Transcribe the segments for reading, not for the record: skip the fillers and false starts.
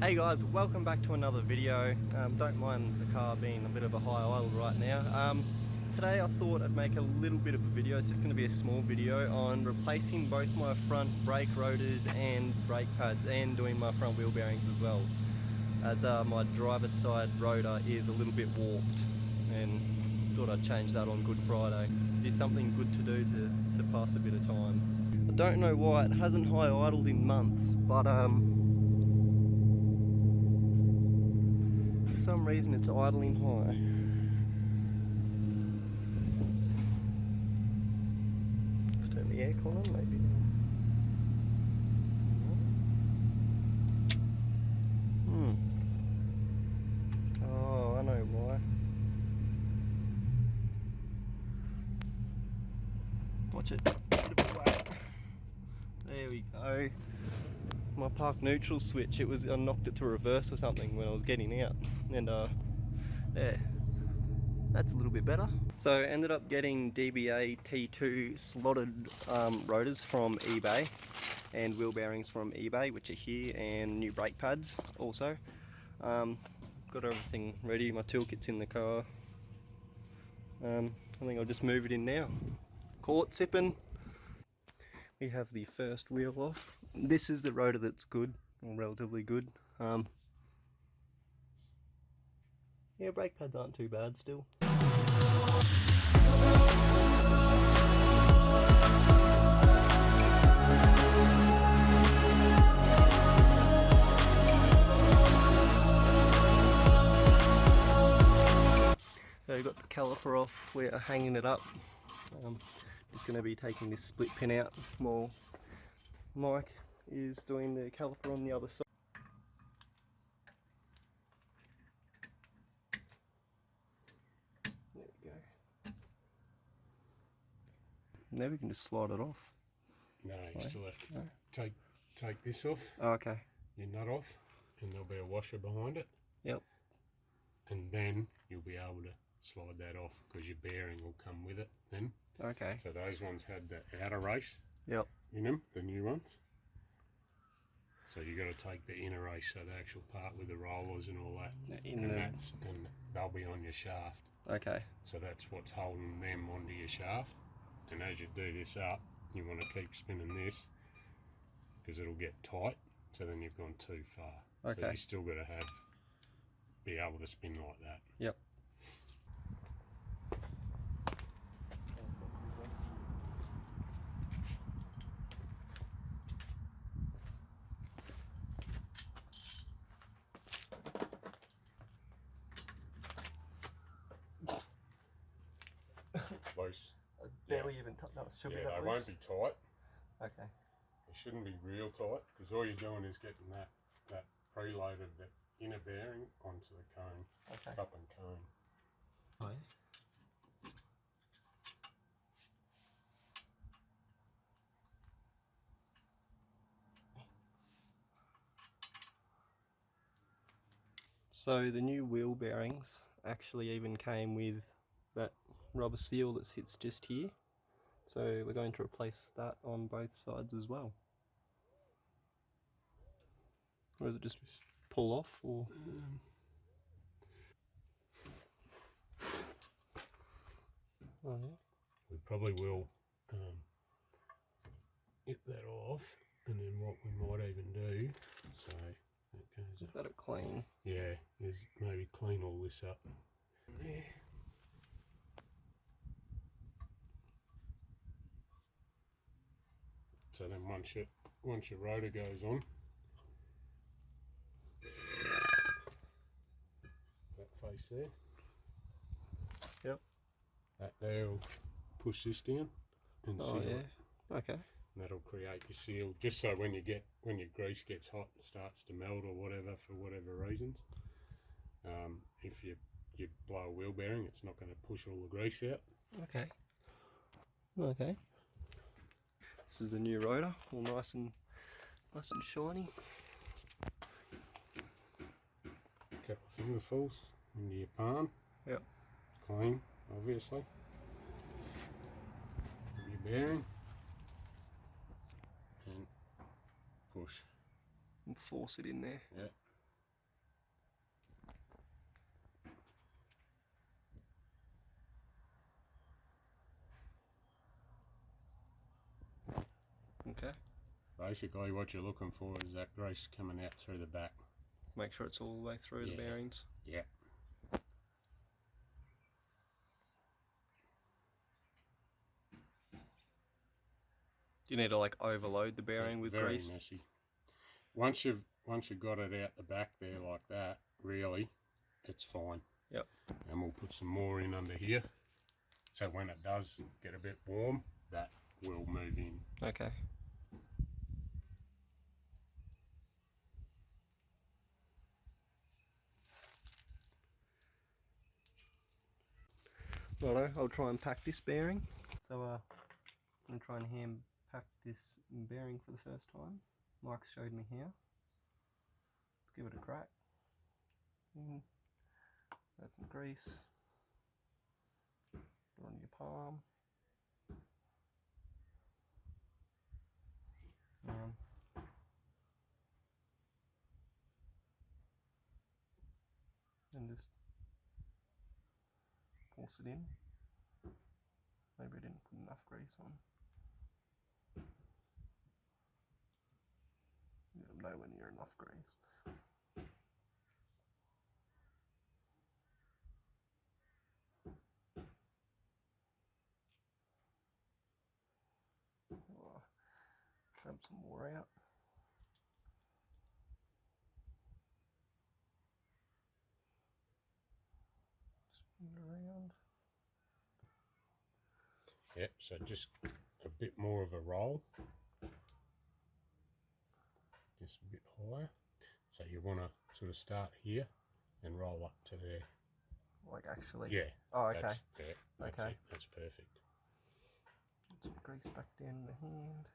Hey guys, welcome back to another video. Don't mind the car being a bit of a high idle right now. Today I thought I'd make a little bit of a video. It's just going to be a small video on replacing both my front brake rotors and brake pads and doing my front wheel bearings as well, as my driver's side rotor is a little bit warped and thought I'd change that on Good Friday. Be something good to do to pass a bit of time. I don't know why it hasn't high idled in months, but for some reason it's idling high. Turn the aircon on maybe. Oh, I know why. Watch it. Bit of a whack. There we go. My park neutral switch, I knocked it to reverse or something when I was getting out, and yeah, that's a little bit better. So I ended up getting DBA T2 slotted rotors from eBay and wheel bearings from eBay, which are here, and new brake pads also. Got everything ready, my toolkit's in the car. I think I'll just move it in now. Caught sipping. We have the first wheel off. This is the rotor that's good, or relatively good. Yeah, brake pads aren't too bad still. So we've got the caliper off, we're hanging it up. Just going to be taking this split pin out while Mike is doing the caliper on the other side. There we go. Now we can just slide it off. No, you still have to take this off. Oh, okay. Your nut off, and there'll be a washer behind it. Yep. And then you'll be able to slide that off because your bearing will come with it then. Okay. So those ones had the outer race. Yep. In them, the new ones. So you got to take the inner race, so the actual part with the rollers and all that, and they'll be on your shaft. Okay. So that's what's holding them onto your shaft. And as you do this up, you want to keep spinning this because it'll get tight. So then you've gone too far. Okay. So you still got to be able to spin like that. Yep. Loose. Barely even touch. No, should be that they loose. won't be tight. Okay. They shouldn't be real tight because all you're doing is getting that preload of the inner bearing onto the cone, cup and cone. Oh, yeah. So the new wheel bearings actually even came with that rubber seal that sits just here. So we're going to replace that on both sides as well. Or is it just pull off, or? Oh, yeah. We probably will get that off, and then what we might even do, so that goes up. Let it clean. Yeah, is maybe clean all this up. There. So then once your rotor goes on, that face there. Yep. That there will push this down and seal it. Okay. And that'll create your seal, just so when your grease gets hot and starts to melt or whatever for whatever reasons, if you blow a wheel bearing, it's not going to push all the grease out. Okay. Okay. This is the new rotor, all nice and shiny. Couple of fingerfuls into your palm. Yep. Clean, obviously. Your bearing. And push. And force it in there. Yeah. Okay. Basically what you're looking for is that grease coming out through the back. Make sure it's all the way through the bearings. Yeah. Do you need to like overload the bearing with very grease? messy. Once you've got it out the back there like that, really, it's fine. Yep. And we'll put some more in under here. So when it does get a bit warm, that will move in. Okay. Righto, I'll try and pack this bearing. So I'm going to try and hand pack this bearing for the first time. Mike showed me how. Let's give it a crack. Add some grease. Put it on your palm. And just force it in. Maybe I didn't put enough grease on. Nowhere near enough grease. Oh, grab some more out. Spin it around. Yep, so just a bit more of a roll. Just a bit higher. So you want to sort of start here and roll up to there. Like actually? Yeah. Oh, okay. That's Okay. it. That's perfect. Put some grease back down in the hand.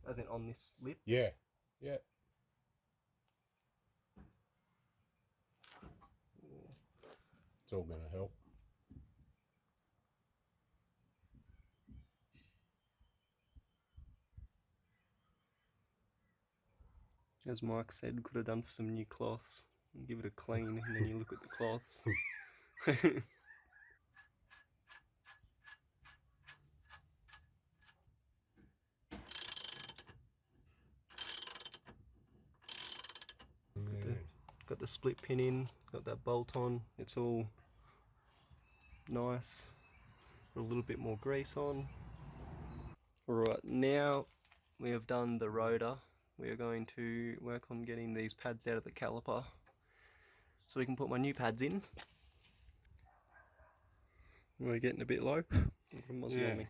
As in on this lip? Yeah. Yeah. It's all going to help. As Mike said, could have done for some new cloths. And give it a clean and then you look at the cloths. Got the split pin in, got that bolt on, it's all nice. Put a little bit more grease on. Alright, now we have done the rotor. We are going to work on getting these pads out of the caliper so we can put my new pads in. We're getting a bit low. From Aussie Army.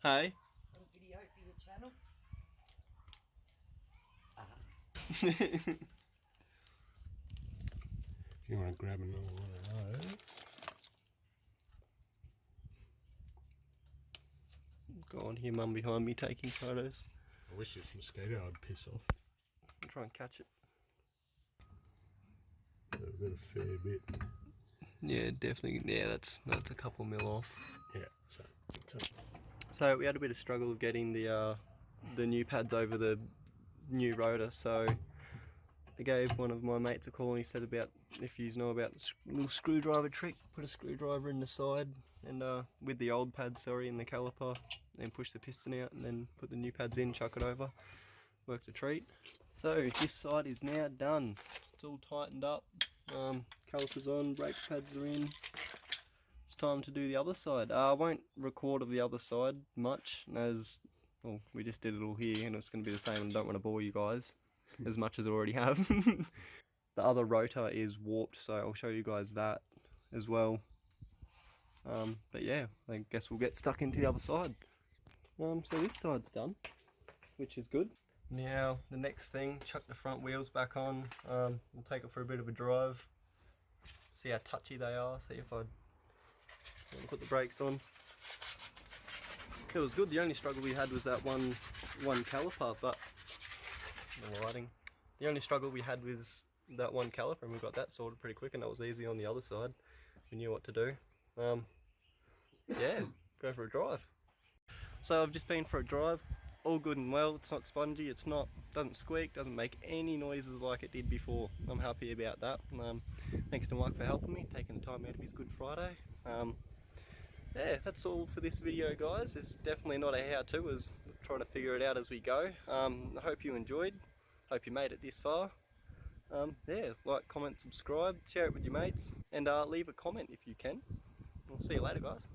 Hey? Got a video for your channel? If you want to grab another one of those. Go on here, mum behind me taking photos. I wish this mosquito would piss off. I'll try and catch it. So we've got a fair bit. Yeah, definitely. Yeah, that's a couple mil off. Yeah. So we had a bit of struggle of getting the new pads over the new rotor. So I gave one of my mates a call and he said about if you know about the little screwdriver trick, put a screwdriver in the side and with the old pads, in the caliper, and push the piston out and then put the new pads in, chuck it over. Worked a treat. So this side is now done. It's all tightened up. Calipers on, brake pads are in. It's time to do the other side. I won't record of the other side much as, well, we just did it all here and it's going to be the same and I don't want to bore you guys as much as I already have. The other rotor is warped, so I'll show you guys that as well. But yeah, I guess we'll get stuck into the other side. So this side's done, which is good. Now the next thing, chuck the front wheels back on. We'll take it for a bit of a drive, see how touchy they are, see if I put the brakes on. It was good. The only struggle we had was that one caliper, but the lighting. The only struggle we had was that one caliper, and we got that sorted pretty quick, and that was easy on the other side. We knew what to do. Yeah, go for a drive. So I've just been for a drive. all good and well. It's not spongy, doesn't squeak, doesn't make any noises like it did before. I'm happy about that. Thanks to Mike for helping me, taking the time out of his Good Friday. Yeah, that's all for this video, guys. It's definitely not a how-to, as trying to figure it out as we go. I hope you enjoyed, hope you made it this far. Yeah, like, comment, subscribe, share it with your mates, and leave a comment if you can. We'll see you later, guys.